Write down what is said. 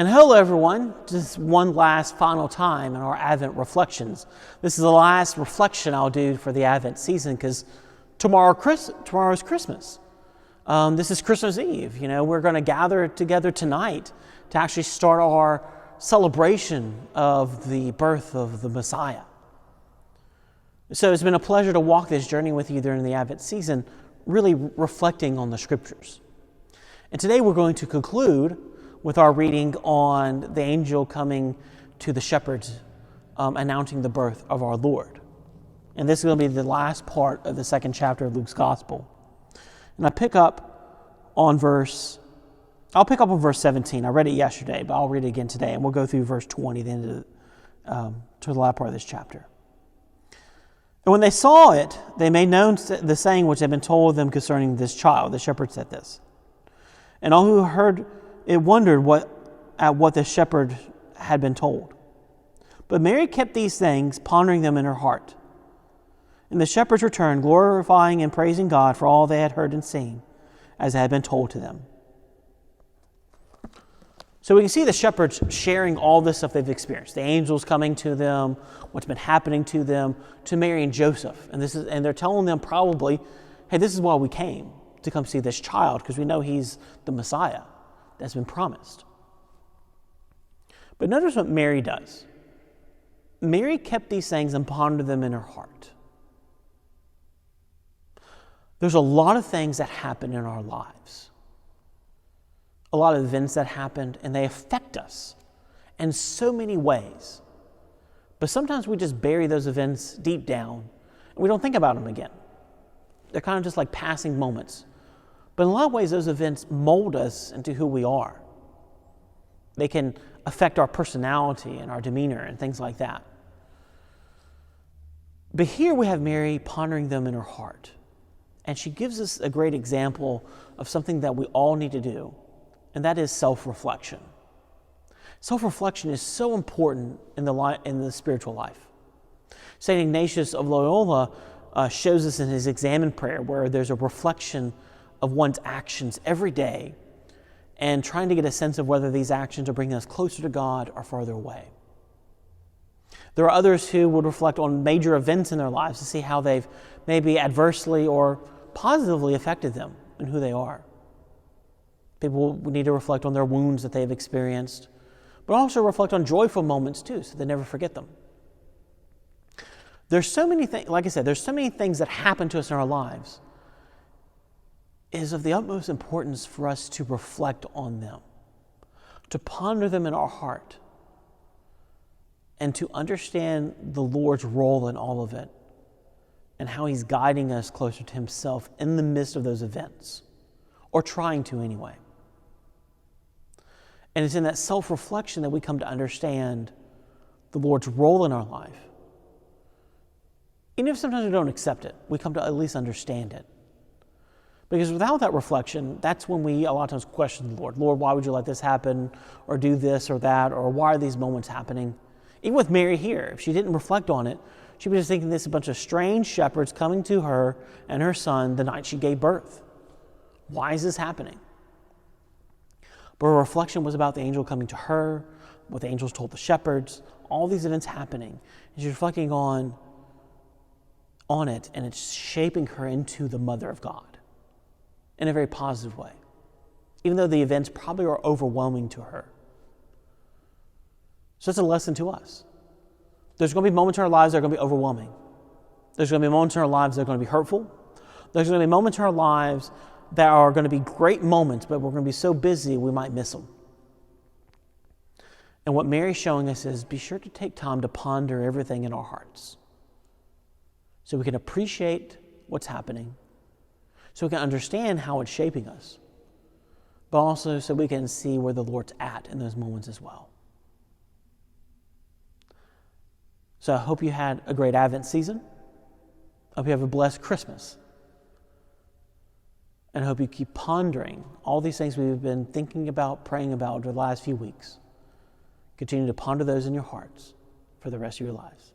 And hello everyone, just one last final time in our Advent reflections. This is the last reflection I'll do for the Advent season because tomorrow's Christmas. This is Christmas Eve. We're going to gather together tonight to actually start our celebration of the birth of the Messiah. So it's been a pleasure to walk this journey with you during the Advent season, really reflecting on the Scriptures. And today we're going to conclude with our reading on the angel coming to the shepherds, announcing the birth of our Lord. And this is going to be the last part of the second chapter of Luke's Gospel. And I'll pick up on verse 17. I read it yesterday, but I'll read it again today, and we'll go through verse 20, the end of to the last part of this chapter. And when they saw it, they made known the saying which had been told them concerning this child. The shepherds said this. And all who heard it wondered at what the shepherd had been told. But Mary kept these things, pondering them in her heart. And the shepherds returned, glorifying and praising God for all they had heard and seen, as had been told to them. So we can see the shepherds sharing all this stuff they've experienced. The angels coming to them, what's been happening to them, to Mary and Joseph. And they're telling them probably, hey, this is why we came, to come see this child, because we know he's the Messiah that's been promised. But notice what Mary does. Mary kept these things and pondered them in her heart. There's a lot of things that happen in our lives. A lot of events that happened, and they affect us in so many ways. But sometimes we just bury those events deep down, and we don't think about them again. They're kind of just like passing moments. But in a lot of ways, those events mold us into who we are. They can affect our personality and our demeanor and things like that. But here we have Mary pondering them in her heart. And she gives us a great example of something that we all need to do, and that is self-reflection. Self-reflection is so important in the spiritual life. St. Ignatius of Loyola shows us in his Examen prayer, where there's a reflection of one's actions every day and trying to get a sense of whether these actions are bringing us closer to God or farther away. There are others who would reflect on major events in their lives to see how they've maybe adversely or positively affected them and who they are. People need to reflect on their wounds that they've experienced, but also reflect on joyful moments too, so they never forget them. There's so many things, like I said, there's so many things that happen to us in our lives. It is of the utmost importance for us to reflect on them, to ponder them in our heart, and to understand the Lord's role in all of it and how He's guiding us closer to Himself in the midst of those events, or trying to anyway. And it's in that self-reflection that we come to understand the Lord's role in our life. Even if sometimes we don't accept it, we come to at least understand it. Because without that reflection, that's when we a lot of times question the Lord. Lord, why would you let this happen? Or do this or that? Or why are these moments happening? Even with Mary here, if she didn't reflect on it, she'd be just thinking this is a bunch of strange shepherds coming to her and her son the night she gave birth. Why is this happening? But her reflection was about the angel coming to her, what the angels told the shepherds, all these events happening. And she's reflecting on it, and it's shaping her into the mother of God in a very positive way, even though the events probably are overwhelming to her. So it's a lesson to us. There's going to be moments in our lives that are going to be overwhelming. There's going to be moments in our lives that are going to be hurtful. There's going to be moments in our lives that are going to be great moments, but we're going to be so busy we might miss them. And what Mary's showing us is be sure to take time to ponder everything in our hearts so we can appreciate what's happening, so we can understand how it's shaping us, but also so we can see where the Lord's at in those moments as well. So I hope you had a great Advent season. I hope you have a blessed Christmas. And I hope you keep pondering all these things we've been thinking about, praying about over the last few weeks. Continue to ponder those in your hearts for the rest of your lives.